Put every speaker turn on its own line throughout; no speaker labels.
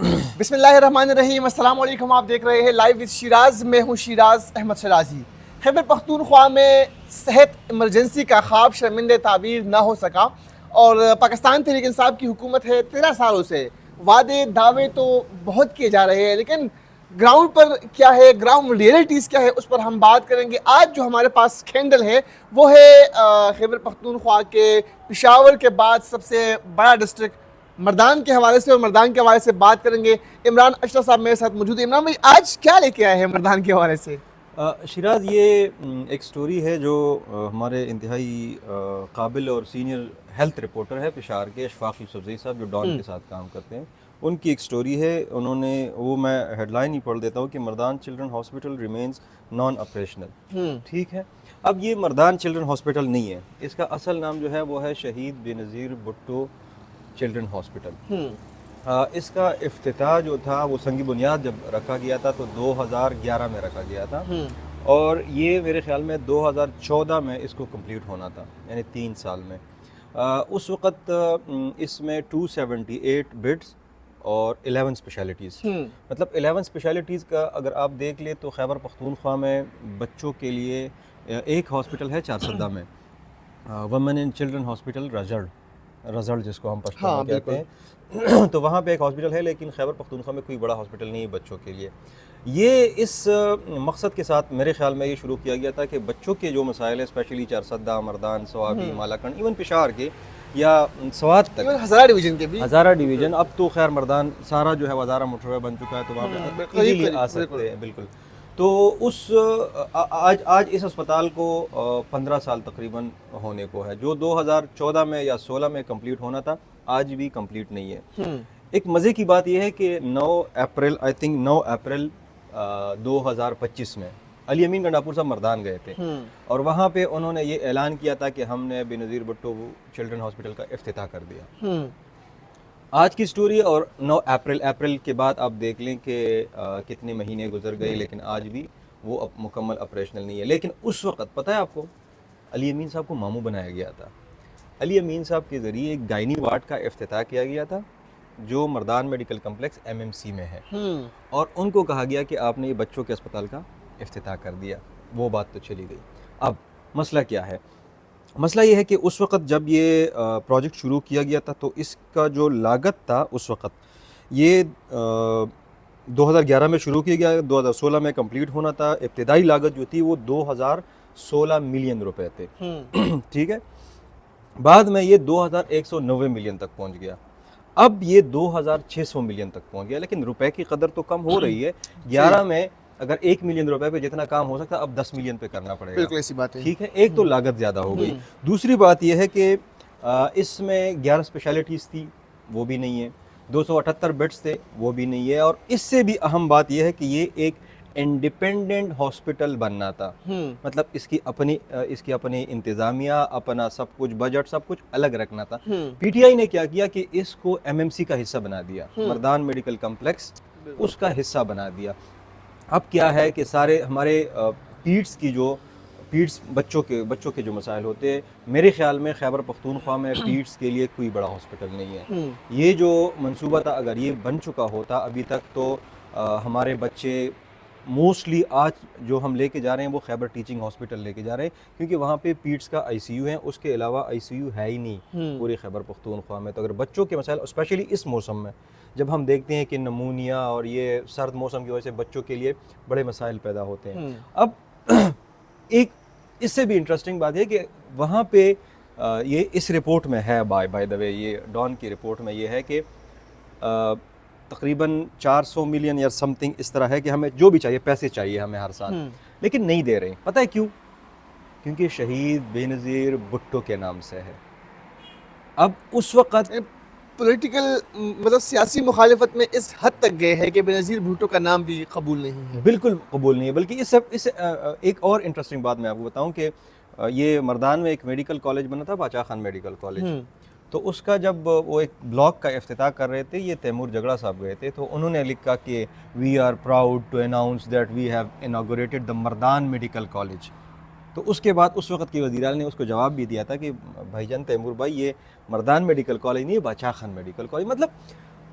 बिस्मिल्लाहिर्रहमानिर्रहीम, अस्सलाम वालेकुम। आप देख रहे हैं लाइव विद शिराज। मैं हूं शिराज अहमद शराजी। खैबर पख्तूनख्वा में सेहत इमरजेंसी का ख्वाब शर्मिंदे ताबीर ना हो सका और पाकिस्तान तहरीक इंसाफ की हुकूमत है 13 सालों से। वादे दावे तो बहुत किए जा रहे हैं, लेकिन ग्राउंड पर क्या है, ग्राउंड रियलिटीज़ क्या है, उस पर हम बात करेंगे। आज जो हमारे पास कैंडल है वो है खैबर पख्तूनख्वा के पिशावर के बाद सबसे बड़ा डिस्ट्रिक्ट मर्दान के हवाले से, और मर्दान के हवाले से बात करेंगे। इमरान अशरफ साहब मेरे साथ मौजूद है। इमरान भाई, आज क्या लेके आए हैं मर्दान के हवाले से?
शिराज, ये एक स्टोरी है जो हमारे इंतहाई काबिल और सीनियर हेल्थ रिपोर्टर है पेशावर के अशफाक यूसुफजई साहब, जो डॉन के साथ काम करते हैं। उनकी एक स्टोरी है। उन्होंने वो, मैं हेडलाइन ही पढ़ देता हूँ कि Mardan children hospital remains non operational. ठीक है। अब ये मर्दान चिल्ड्रन हॉस्पिटल नहीं है, इसका असल नाम जो है वो है शहीद बेनज़ीर भुट्टो चिल्ड्रन हॉस्पिटल। इसका इफ्तिताह जो था वो संगी बुनियाद जब रखा गया था तो 2011 में रखा गया था, और ये मेरे ख्याल में 2014 में इसको कंप्लीट होना था, यानी 3 साल में। उस वक़्त इसमें 278 बेड्स और 11 स्पेशलिटीज़, मतलब 11 स्पेशलिटीज़ का अगर आप देख ले तो खैबर पख्तूनख्वा में बच्चों के लिए एक हॉस्पिटल है चारसद्दा में, वुमेन एंड चिल्ड्रन हॉस्पिटल रजड़ जिसको हम पश्तो में कहते हैं। तो वहाँ पे एक हॉस्पिटल है, लेकिन खैबर पख्तूनख्वा में कोई बड़ा हॉस्पिटल नहीं है बच्चों के लिए। ये इस मकसद के साथ मेरे ख्याल में ये शुरू किया गया था कि बच्चों के जो मसाइल है, स्पेशली चारसद्दा, मर्दान, सवाबी, मालाकंड, इवन पेशावर के या स्वात तक,
हज़ारा डिवीज़न के भी,
हज़ारा डिवीज़न, अब तो खैर मर्दान सारा जो है हज़ारा मोटरवे बन चुका है, तो वहाँ पे इजीली आ सकते हैं। बिल्कुल। तो आज इस अस्पताल को 15 साल तकरीबन होने को है, जो 2014 में या 16 में कंप्लीट होना था, आज भी कंप्लीट नहीं है। एक मज़े की बात यह है कि 9 अप्रैल 2025 में अली अमीन गंडापुर साहब मर्दान गए थे, और वहाँ पे उन्होंने ये ऐलान किया था कि हमने बेनज़ीर भुट्टो चिल्ड्रन हॉस्पिटल का इफ्तिताह कर दिया। आज की स्टोरी, और 9 अप्रैल के बाद आप देख लें कि कितने महीने गुजर गए, लेकिन आज भी वो अब मुकम्मल ऑपरेशनल नहीं है। लेकिन उस वक़्त पता है आपको, अली अमीन साहब को मामू बनाया गया था। अली अमीन साहब के ज़रिए एक गायनी वार्ड का इफ्तिताह किया गया था, जो मर्दान मेडिकल कम्प्लेक्स MMC में है, और उनको कहा गया कि आपने ये बच्चों के अस्पताल का इफ्तिताह कर दिया। वो बात तो चली गई। अब मसला क्या है? मसला ये है कि उस वक़्त जब ये प्रोजेक्ट शुरू किया गया था, तो इसका जो लागत था उस वक़्त, ये 2011 में शुरू किया गया, 2016 में कंप्लीट होना था। इब्तिदाई लागत जो थी वो 2016 मिलियन रुपए थे। ठीक है। बाद में ये 2190 मिलियन तक पहुंच गया। अब ये 2600 मिलियन तक पहुंच गया, लेकिन रुपए की कदर तो कम हो रही है। 11 में अगर 1 मिलियन रुपए पे जितना काम हो सकता है, अब 10 मिलियन पे करना पड़ेगा।
बिल्कुल ऐसी बात है।
ठीक है। एक तो लागत ज़्यादा हो गई। दूसरी बात यह है कि इसमें 11 स्पेशलिटीज़ थी, वो भी नहीं है। 278 बेड्स थे, वो भी नहीं है। और इससे भी अहम बात यह है कि ये एक इंडिपेंडेंट हॉस्पिटल बनना था, मतलब इसकी अपनी इंतज़ामिया, अपना सब कुछ, बजट, सब कुछ अलग रखना था। PTI ने क्या किया कि इसको MMC का हिस्सा बना दिया, मर्दान मेडिकल कम्प्लेक्स उसका हिस्सा बना दिया। अब क्या है कि सारे हमारे बच्चों के जो मसाइल होते हैं, मेरे ख्याल में खैबर पख्तूनख्वा में पीड्स के लिए कोई बड़ा हॉस्पिटल नहीं है। ये जो मंसूबा था, अगर ये बन चुका होता अभी तक, तो हमारे बच्चे मोस्टली आज जो हम लेके जा रहे हैं वो खैबर टीचिंग हॉस्पिटल लेके जा रहे हैं, क्योंकि वहाँ पे पीड्स का ICU है, उसके अलावा ICU है ही नहीं पूरी खैबर पख्तूनख्वा में। तो अगर बच्चों के मसाइल, स्पेशली इस मौसम में जब हम देखते हैं कि नमूनिया और ये सर्द मौसम की वजह से बच्चों के लिए बड़े मसाइल पैदा होते हैं। अब एक इससे भी इंटरेस्टिंग बात है कि वहाँ पे ये इस रिपोर्ट में है, बाय द वे, ये डॉन की रिपोर्ट में ये है कि तकरीबन 400 मिलियन या समथिंग इस तरह है कि हमें जो भी चाहिए, पैसे चाहिए हमें हर साल, लेकिन नहीं दे रहे। पता है क्यों? क्योंकि शहीद बेनज़ीर भुट्टो के नाम से है। अब उस वक़्त
पॉलिटिकल, मतलब सियासी मुखालिफत में इस हद तक गए हैं कि बेनज़ीर भुट्टो का नाम भी कबूल नहीं है।
बिल्कुल कबूल नहीं है। बल्कि इस एक और इंटरेस्टिंग बात मैं आपको बताऊं कि ये मर्दान में एक मेडिकल कॉलेज बना था, बादशाह खान मेडिकल कॉलेज। तो उसका जब वो एक ब्लॉक का इफ्तिताह कर रहे थे, ये तैमूर जगड़ा साहब गए थे, तो उन्होंने लिखा कि we are proud to announce that we have inaugurated the Mardan medical college. तो उसके बाद उस वक्त के वज़ीर आला ने उसको जवाब भी दिया था कि भाईजान तैमूर भाई, ये मर्दान मेडिकल कॉलेज नहीं है, बादशाह खान मेडिकल कॉलेज। मतलब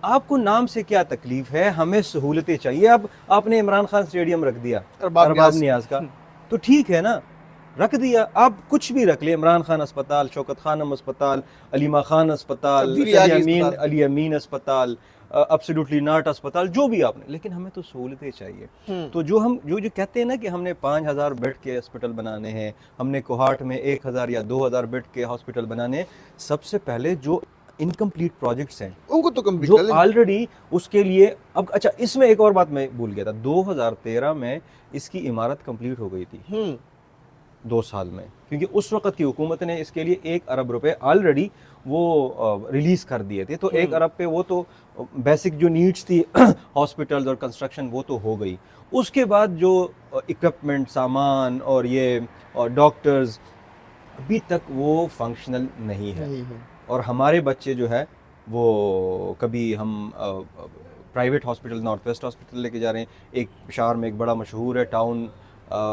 आपको नाम से क्या तकलीफ है, हमें सहूलतें चाहिए। अब आपने इमरान खान स्टेडियम रख दिया अरबाब नियाज का, तो ठीक है ना, रख दिया। आप कुछ भी रख ले, इमरान खान अस्पताल, शौकत खानम अस्पताल, अलीमा खान अस्पताल, अली अमीन अस्पताल, एब्सोल्युटली नॉट अस्पताल, जो भी आपने, लेकिन हमें तो सहूलतें चाहिए। तो जो हम जो कहते हैं ना कि हमने 5000 बेड के हॉस्पिटल बनाने हैं, हमने कोहाट में 1000 या 2000 बेड के हॉस्पिटल बनाने हैं, सबसे पहले जो इनकम्प्लीट प्रोजेक्ट्स हैं उनको तो कंप्लीट जो ऑलरेडी उसके लिए। अब अच्छा, इसमें एक और बात मैं भूल गया था, 2013 में इसकी इमारत कंप्लीट हो गई थी 2 साल में, क्योंकि उस वक्त की हुकूमत ने इसके लिए 1 अरब रुपए ऑलरेडी वो रिलीज कर दिए थे। तो 1 अरब पे वो तो बेसिक जो नीड्स थी हॉस्पिटल्स और कंस्ट्रक्शन वो तो हो गई। उसके बाद जो इक्विपमेंट, सामान और ये और डॉक्टर्स, अभी तक वो फंक्शनल नहीं है। और हमारे बच्चे जो है वो कभी हम private hospital, north west hospital लेके जा रहे हैं, एक पेशावर में एक बड़ा मशहूर है town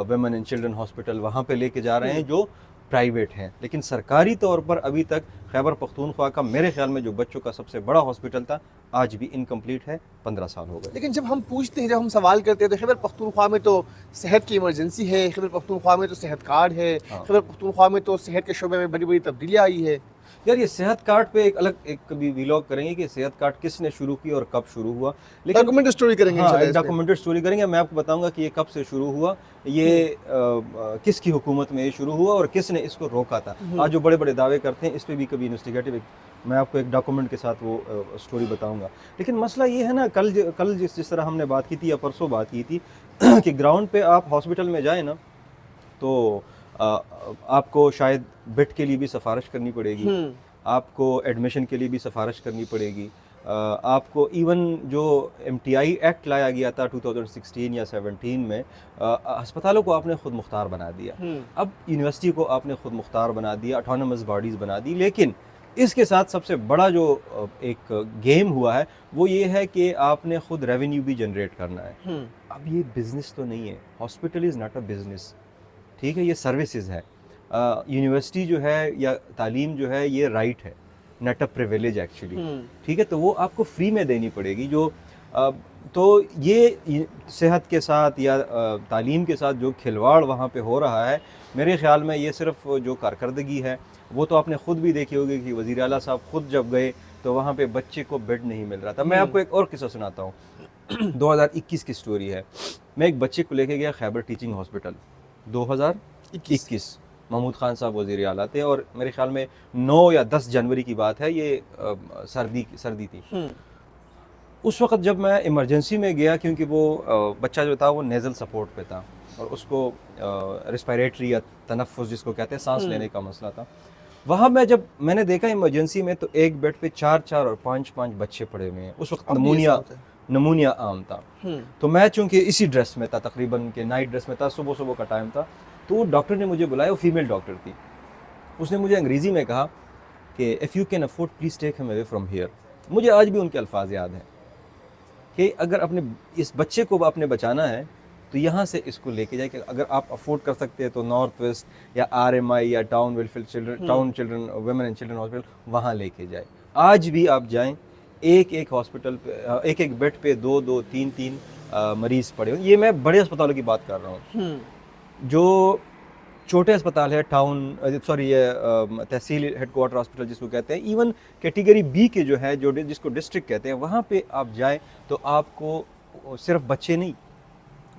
women and children hospital, वहाँ पे लेके जा रहे हैं जो प्राइवेट हैं। लेकिन सरकारी तौर पर अभी तक खैबर पख्तूनख्वा का मेरे ख्याल में जो बच्चों का सबसे बड़ा हॉस्पिटल था, आज भी इनकम्प्लीट है, 15 साल हो गए।
लेकिन जब हम पूछते हैं, जब हम सवाल करते हैं, तो खैबर पख्तूनख्वा में तो सेहत की इमरजेंसी है, खैबर पख्तूनख्वा में तो सेहत कार्ड है, खैबर पख्तूनख्वा में तो सेहत के शोबे में बड़ी बड़ी तब्दीलियाँ आई है।
यार ये सेहत कार्ड पे एक अलग एक कभी व्लॉग करेंगे कि सेहत कार्ड किसने शुरू की और कब शुरू हुआ, लेकिन
डॉक्यूमेंट्री स्टोरी करेंगे।
हाँ, डॉक्यूमेंट्री स्टोरी करेंगे। मैं आपको बताऊंगा कि ये कब से शुरू हुआ, ये किसकी हुकूमत में ये शुरू हुआ और किसने इसको रोका था। आज जो बड़े बड़े दावे करते हैं, इस पे भी कभी इन्वेस्टिगेटिव मैं आपको एक डॉक्यूमेंट के साथ वो स्टोरी बताऊंगा। लेकिन मसला ये है ना, कल जिस तरह हमने बात की थी या परसों बात की थी कि ग्राउंड पे आप हॉस्पिटल में जाए ना, तो आपको शायद बेड के लिए भी सिफारिश करनी पड़ेगी, आपको एडमिशन के लिए भी सिफारिश करनी पड़ेगी, आपको इवन जो MTI एक्ट लाया गया था 2016 या 17 में, अस्पतालों को आपने खुद मुख्तार बना दिया। अब यूनिवर्सिटी को आपने खुद मुख्तार बना दिया, ऑटोनमस बॉडीज़ बना दी। लेकिन इसके साथ सबसे बड़ा जो एक गेम हुआ है वो ये है कि आपने खुद रेवेन्यू भी जनरेट करना है। अब ये बिज़नेस तो नहीं है, hospital is not a business, ठीक है, ये सर्विसेज है। यूनिवर्सिटी जो है या तालीम जो है ये राइट है, नॉट अ प्रिविलेज एक्चुअली, ठीक है। तो वो आपको फ्री में देनी पड़ेगी। जो तो ये सेहत के साथ या तालीम के साथ जो खिलवाड़ वहाँ पे हो रहा है, मेरे ख्याल में ये सिर्फ जो कारकर्दगी है वो तो आपने ख़ुद भी देखी होगी कि वज़ीर आला साहब ख़ुद जब गए तो वहाँ पे बच्चे को बेड नहीं मिल रहा था। मैं आपको एक और किस्सा सुनाता हूँ 2021 की स्टोरी है। मैं एक बच्चे को लेके गया खैबर टीचिंग हॉस्पिटल 2021, महमूद खान साहब वज़ीर आला थे और मेरे ख्याल में 9 या 10 जनवरी की बात है, ये सर्दी थी। उस वक्त जब मैं इमरजेंसी में गया, क्योंकि वो बच्चा जो था वो नेज़ल सपोर्ट पे था और उसको रिस्पायरेटरी या तनफ़ुस जिसको कहते हैं, सांस लेने का मसला था। वहाँ मैं जब मैंने देखा इमरजेंसी में तो एक बेड पे 4-4 और 5-5 बच्चे पड़े हुए हैं। उस वक्त नमूनिया आम था। तो मैं चूँकि इसी ड्रेस में था, तकरीबन के नाइट ड्रेस में था, सुबह का टाइम था, तो डॉक्टर ने मुझे बुलाया, वो फीमेल डॉक्टर थी। उसने मुझे अंग्रेज़ी में कहा कि if you can afford please take him away from here. मुझे आज भी उनके अल्फाज याद हैं कि अगर अपने इस बच्चे को आपने बचाना है तो यहाँ से इसको लेके जाए, कि अगर आप अफोर्ड कर सकते हैं तो नॉर्थ वेस्ट या RMI या town children women and children hospital वहाँ लेके जाए। आज भी आप जाएं, एक हॉस्पिटल पे एक बेड पे 2-2, 3-3 मरीज़ पड़े हुए। ये मैं बड़े अस्पतालों की बात कर रहा हूँ। जो छोटे अस्पताल है टाउन ये तहसील हेडक्वार्टर हॉस्पिटल जिसको कहते हैं, इवन कैटेगरी B के जो है, जो जिसको डिस्ट्रिक्ट कहते हैं, वहाँ पे आप जाएं तो आपको सिर्फ बच्चे नहीं,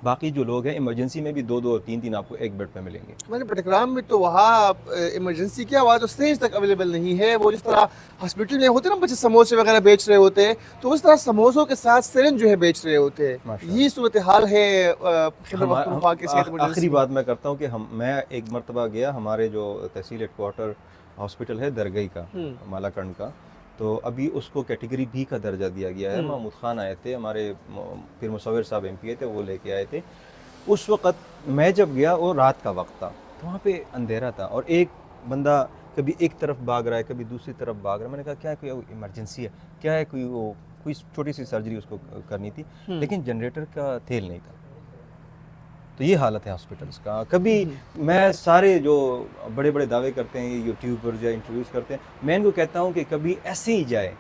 बाकी जो लोग हैं इमरजेंसी में भी 2-2 और 3-3 आपको एक बेड पे मिलेंगे।
हमारे बटग्राम में तो वहाँ इमरजेंसी की आवाज़ स्टेज तक अवेलेबल नहीं है। वो जिस तरह हॉस्पिटल में होते हैं ना, बच्चे समोसे वगैरह बेच रहे होते हैं, तो उस तरह समोसों के साथ सिरिंज जो है बेच रहे होते हैं। ये सूरत हाल है खैबर पख्तूनख्वा की सेहत इमरजेंसी।
आखिरी बात मैं करता हूँ कि मैं एक मरतबा गया, हमारे जो तहसील हेडक्वार्टर हॉस्पिटल है दरगई का, मालाकंड का, तो अभी उसको कैटेगरी B का दर्जा दिया गया है। महमूद खान आए थे, हमारे फिर मुसव्विर साहब MP थे, वो लेके आए थे। उस वक़्त मैं जब गया वो रात का वक्त था, तो वहाँ पे अंधेरा था और एक बंदा कभी एक तरफ भाग रहा है, कभी दूसरी तरफ भाग रहा है। मैंने कहा क्या है, कोई इमरजेंसी है क्या है, कोई छोटी सी सर्जरी उसको करनी थी, लेकिन जनरेटर का तेल नहीं था। तो ये हालत है हॉस्पिटल्स का। कभी मैं सारे जो बड़े बड़े दावे करते हैं यूट्यूबर्स या इंटरव्यूज़ करते हैं, मैं इनको कहता हूँ कि कभी ऐसे ही जाए,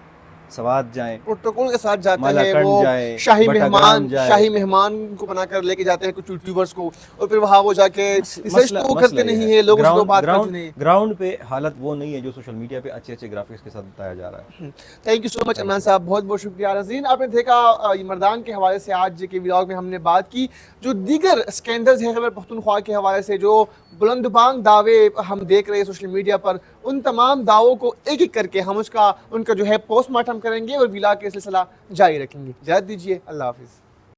सवात जाएं,
प्रोटोकॉल के साथ जाता है
मालाकंड
वो,
जाए,
शाही
बटाग्राम
मेहमान
जाए।
शाही मेहमान को बनाकर लेके जाते हैं कुछ यूट्यूबर्स को, और फिर वहाँ वो जाके रिसर्च तो वो करते नहीं है, लोगों से तो बात करते नहीं है।
ग्राउंड पे हालत वो नहीं है जो सोशल मीडिया पे अच्छे अच्छे ग्राफिक्स के साथ बताया जा रहा है।
Thank you so much Imran साहब, बहुत बहुत शुक्रिया। नाज़रीन, आपने देखा मर्दान के हवाले से आज के व्लॉग में हमने बात की, जो दीगर स्कैंडल्स हैं खैबर पख्तूनख्वा के हवाले से, जो बुलंदबांग दावे हम देख रहे हैं सोशल मीडिया पर, उन तमाम दावों को एक एक करके हम उनका जो है पोस्टमार्टम करेंगे और व्लॉग का सिलसिला जारी रखेंगे। इजाज़त दीजिए, अल्लाह हाफिज़।